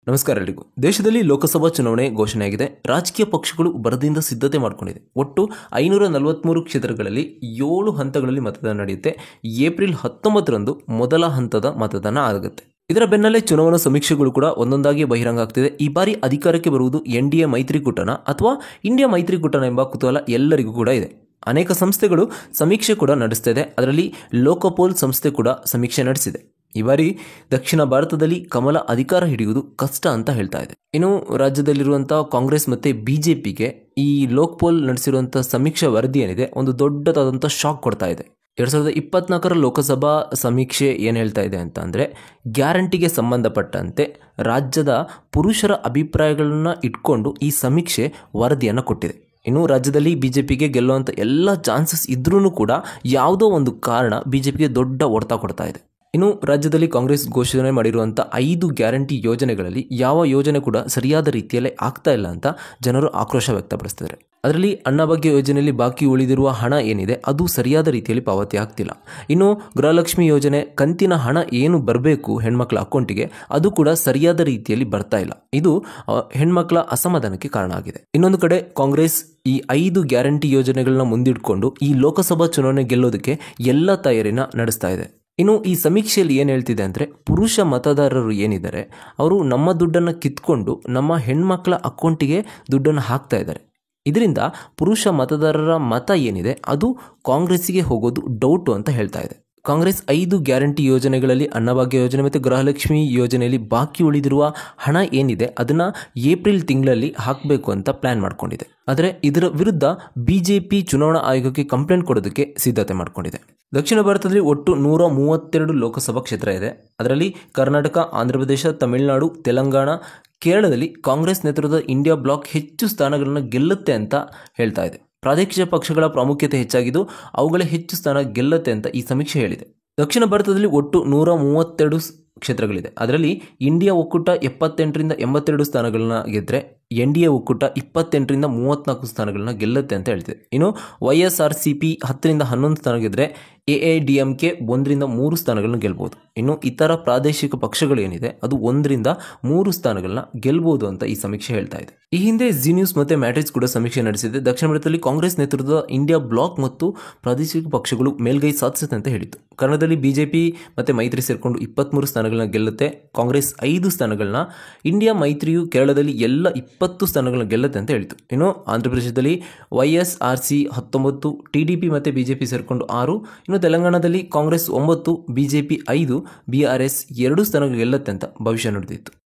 ನಮಸ್ಕಾರ ಎಲ್ಲರಿಗೂ. ದೇಶದಲ್ಲಿ ಲೋಕಸಭಾ ಚುನಾವಣೆ ಘೋಷಣೆಯಾಗಿದೆ. ರಾಜಕೀಯ ಪಕ್ಷಗಳು ಬರದಿಂದ ಸಿದ್ಧತೆ ಮಾಡಿಕೊಂಡಿದೆ. ಒಟ್ಟು 543 ಕ್ಷೇತ್ರಗಳಲ್ಲಿ 7 ಹಂತಗಳಲ್ಲಿ ಮತದಾನ ನಡೆಯುತ್ತೆ. ಏಪ್ರಿಲ್ 19ರಂದು ಮೊದಲ ಹಂತದ ಮತದಾನ ಆಗುತ್ತೆ. ಇದರ ಬೆನ್ನಲ್ಲೇ ಚುನಾವಣಾ ಸಮೀಕ್ಷೆಗಳು ಕೂಡ ಒಂದೊಂದಾಗಿ ಬಹಿರಂಗ ಆಗ್ತಿದೆ. ಈ ಬಾರಿ ಅಧಿಕಾರಕ್ಕೆ ಬರುವುದು ಎನ್ಡಿಎ ಮೈತ್ರಿಕೂಟನ ಅಥವಾ ಇಂಡಿಯಾ ಮೈತ್ರಿಕೂಟನ ಎಂಬ ಕುತೂಹಲ ಎಲ್ಲರಿಗೂ ಕೂಡ ಇದೆ. ಅನೇಕ ಸಂಸ್ಥೆಗಳು ಸಮೀಕ್ಷೆ ಕೂಡ ನಡೆಸ್ತಾ ಇದೆ. ಅದರಲ್ಲಿ ಲೋಕಪೋಲ್ ಸಂಸ್ಥೆ ಕೂಡ ಸಮೀಕ್ಷೆ ನಡೆಸಿದೆ. ಈ ಬಾರಿ ದಕ್ಷಿಣ ಭಾರತದಲ್ಲಿ ಕಮಲ ಅಧಿಕಾರ ಹಿಡಿಯುವುದು ಕಷ್ಟ ಅಂತ ಹೇಳ್ತಾ ಇದೆ. ಇನ್ನು ರಾಜ್ಯದಲ್ಲಿರುವಂತಹ ಕಾಂಗ್ರೆಸ್ ಮತ್ತೆ ಬಿಜೆಪಿಗೆ ಈ ಲೋಕಪೋಲ್ ನಡೆಸಿರುವಂತಹ ಸಮೀಕ್ಷಾ ವರದಿ ಏನಿದೆ ಒಂದು ದೊಡ್ಡದಾದಂಥ ಶಾಕ್ ಕೊಡ್ತಾ ಇದೆ. 2024ರ ಲೋಕಸಭಾ ಸಮೀಕ್ಷೆ ಏನು ಹೇಳ್ತಾ ಇದೆ ಅಂತ ಅಂದರೆ, ಗ್ಯಾರಂಟಿಗೆ ಸಂಬಂಧಪಟ್ಟಂತೆ ರಾಜ್ಯದ ಪುರುಷರ ಅಭಿಪ್ರಾಯಗಳನ್ನ ಇಟ್ಕೊಂಡು ಈ ಸಮೀಕ್ಷೆ ವರದಿಯನ್ನು ಕೊಟ್ಟಿದೆ. ಇನ್ನು ರಾಜ್ಯದಲ್ಲಿ ಬಿಜೆಪಿಗೆ ಗೆಲ್ಲುವಂಥ ಎಲ್ಲ ಚಾನ್ಸಸ್ ಇದ್ರೂ ಕೂಡ ಯಾವುದೋ ಒಂದು ಕಾರಣ ಬಿಜೆಪಿಗೆ ದೊಡ್ಡ ಹೊಡೆತ ಕೊಡ್ತಾ ಇದೆ. ಇನ್ನು ರಾಜ್ಯದಲ್ಲಿ ಕಾಂಗ್ರೆಸ್ ಘೋಷಣೆ ಮಾಡಿರುವಂಥ 5 ಗ್ಯಾರಂಟಿ ಯೋಜನೆಗಳಲ್ಲಿ ಯಾವ ಯೋಜನೆ ಕೂಡ ಸರಿಯಾದ ರೀತಿಯಲ್ಲೇ ಆಗ್ತಾ ಇಲ್ಲ ಅಂತ ಜನರು ಆಕ್ರೋಶ ವ್ಯಕ್ತಪಡಿಸ್ತಿದ್ದಾರೆ. ಅದರಲ್ಲಿ ಅನ್ನಭಾಗ್ಯ ಯೋಜನೆಯಲ್ಲಿ ಬಾಕಿ ಉಳಿದಿರುವ ಹಣ ಏನಿದೆ ಅದು ಸರಿಯಾದ ರೀತಿಯಲ್ಲಿ ಪಾವತಿ ಆಗ್ತಿಲ್ಲ. ಇನ್ನು ಗೃಹಲಕ್ಷ್ಮಿ ಯೋಜನೆ ಕಂತಿನ ಹಣ ಏನು ಬರಬೇಕು ಹೆಣ್ಮಕ್ಳ ಅಕೌಂಟಿಗೆ ಅದು ಕೂಡ ಸರಿಯಾದ ರೀತಿಯಲ್ಲಿ ಬರ್ತಾ ಇಲ್ಲ. ಇದು ಹೆಣ್ಮಕ್ಳ ಅಸಮಾಧಾನಕ್ಕೆ ಕಾರಣ ಆಗಿದೆ. ಇನ್ನೊಂದು ಕಡೆ ಕಾಂಗ್ರೆಸ್ ಈ 5 ಗ್ಯಾರಂಟಿ ಯೋಜನೆಗಳನ್ನ ಮುಂದಿಟ್ಕೊಂಡು ಈ ಲೋಕಸಭಾ ಚುನಾವಣೆ ಗೆಲ್ಲೋದಕ್ಕೆ ಎಲ್ಲ ತಯಾರಿನ ನಡೆಸ್ತಾ ಇದೆ. ಇನ್ನು ಈ ಸಮೀಕ್ಷೆಯಲ್ಲಿ ಏನು ಹೇಳ್ತಿದೆ ಅಂದರೆ, ಪುರುಷ ಮತದಾರರು ಏನಿದ್ದಾರೆ ಅವರು ನಮ್ಮ ದುಡ್ಡನ್ನು ಕಿತ್ಕೊಂಡು ನಮ್ಮ ಹೆಣ್ಮಕ್ಳ ಅಕೌಂಟಿಗೆ ದುಡ್ಡನ್ನು ಹಾಕ್ತಾ ಇದ್ದಾರೆ. ಇದರಿಂದ ಪುರುಷ ಮತದಾರರ ಮತ ಏನಿದೆ ಅದು ಕಾಂಗ್ರೆಸ್ಸಿಗೆ ಹೋಗೋದು ಡೌಟು ಅಂತ ಹೇಳ್ತಾ ಇದೆ. ಕಾಂಗ್ರೆಸ್ 5 ಗ್ಯಾರಂಟಿ ಯೋಜನೆಗಳಲ್ಲಿ ಅನ್ನಭಾಗ್ಯ ಯೋಜನೆ ಮತ್ತು ಗೃಹಲಕ್ಷ್ಮಿ ಯೋಜನೆಯಲ್ಲಿ ಬಾಕಿ ಉಳಿದಿರುವ ಹಣ ಏನಿದೆ ಅದನ್ನು ಏಪ್ರಿಲ್ ತಿಂಗಳಲ್ಲಿ ಹಾಕಬೇಕು ಅಂತ ಪ್ಲ್ಯಾನ್ ಮಾಡ್ಕೊಂಡಿದೆ. ಆದರೆ ಇದರ ವಿರುದ್ಧ ಬಿಜೆಪಿ ಚುನಾವಣಾ ಆಯೋಗಕ್ಕೆ ಕಂಪ್ಲೇಂಟ್ ಕೊಡೋದಕ್ಕೆ ಸಿದ್ಧತೆ ಮಾಡಿಕೊಂಡಿದೆ. ದಕ್ಷಿಣ ಭಾರತದಲ್ಲಿ ಒಟ್ಟು 132 ಲೋಕಸಭಾ ಕ್ಷೇತ್ರ ಇದೆ. ಅದರಲ್ಲಿ ಕರ್ನಾಟಕ, ಆಂಧ್ರಪ್ರದೇಶ, ತಮಿಳುನಾಡು, ತೆಲಂಗಾಣ, ಕೇರಳದಲ್ಲಿ ಕಾಂಗ್ರೆಸ್ ನೇತೃತ್ವದ ಇಂಡಿಯಾ ಬ್ಲಾಕ್ ಹೆಚ್ಚು ಸ್ಥಾನಗಳನ್ನು ಗೆಲ್ಲುತ್ತೆ ಅಂತ ಹೇಳ್ತಾ ಇದೆ. ಪ್ರಾದೇಶಿಕ ಪಕ್ಷಗಳ ಪ್ರಾಮುಖ್ಯತೆ ಹೆಚ್ಚಾಗಿದ್ದು ಅವುಗಳೇ ಹೆಚ್ಚು ಸ್ಥಾನ ಗೆಲ್ಲುತ್ತೆ ಅಂತ ಈ ಸಮೀಕ್ಷೆ ಹೇಳಿದೆ. ದಕ್ಷಿಣ ಭಾರತದಲ್ಲಿ ಒಟ್ಟು 132 ಕ್ಷೇತ್ರಗಳಿದೆ. ಅದರಲ್ಲಿ ಇಂಡಿಯಾ ಒಕ್ಕೂಟ 78ರಿಂದ 82 ಸ್ಥಾನಗಳನ್ನ ಗೆದ್ದರೆ ಎನ್ಡಿಎ ಒಕ್ಕೂಟ 28ರಿಂದ 34 ಸ್ಥಾನಗಳನ್ನ ಗೆಲ್ಲುತ್ತೆ ಅಂತ ಹೇಳ್ತಿದೆ. ಇನ್ನು YSRCP 10ರಿಂದ 11 ಸ್ಥಾನ ಗೆದ್ದರೆ AIADMK 1ರಿಂದ 3 ಸ್ಥಾನಗಳನ್ನ ಗೆಲ್ಬೋದು. ಇನ್ನು ಇತರ ಪ್ರಾದೇಶಿಕ ಪಕ್ಷಗಳು ಏನಿದೆ ಅದು 1ರಿಂದ 3 ಸ್ಥಾನಗಳನ್ನ ಗೆಲ್ಬೋದು ಅಂತ ಈ ಸಮೀಕ್ಷೆ ಹೇಳ್ತಾ ಇದೆ. ಈ ಹಿಂದೆ ಜಿ ನ್ಯೂಸ್ ಮತ್ತು ಮ್ಯಾಟ್ರಿಕ್ಸ್ ಕೂಡ ಸಮೀಕ್ಷೆ ನಡೆಸಿದೆ. ದಕ್ಷಿಣ ಭಾರತದಲ್ಲಿ ಕಾಂಗ್ರೆಸ್ ನೇತೃತ್ವದ ಇಂಡಿಯಾ ಬ್ಲಾಕ್ ಮತ್ತು ಪ್ರಾದೇಶಿಕ ಪಕ್ಷಗಳು ಮೇಲ್ಗೈ ಸಾಧಿಸುತ್ತೆ ಅಂತ ಹೇಳಿತ್ತು. ಕನ್ನಡದಲ್ಲಿ ಬಿಜೆಪಿ ಮತ್ತು ಮೈತ್ರಿ ಸೇರಿಕೊಂಡು 23 ಸ್ಥಾನಗಳನ್ನ ಗೆಲ್ಲುತ್ತೆ. ಕಾಂಗ್ರೆಸ್ 5 ಸ್ಥಾನಗಳನ್ನ, ಇಂಡಿಯಾ ಮೈತ್ರಿಯು ಕೇರಳದಲ್ಲಿ ಎಲ್ಲ 20 ಸ್ಥಾನಗಳನ್ನ ಗೆಲ್ಲುತ್ತೆ ಅಂತ ಹೇಳಿತು. ಇನ್ನು ಆಂಧ್ರಪ್ರದೇಶದಲ್ಲಿ YSRC 19, TDP ಮತ್ತು ಬಿಜೆಪಿ ಸೇರಿಕೊಂಡು 6, ಇನ್ನು ತೆಲಂಗಾಣದಲ್ಲಿ ಕಾಂಗ್ರೆಸ್ 9, ಬಿಜೆಪಿ 5, BRS 2 ಸ್ಥಾನಗಳು ಗೆಲ್ಲುತ್ತೆ ಅಂತ ಭವಿಷ್ಯ ನುಡಿದಿತ್ತು.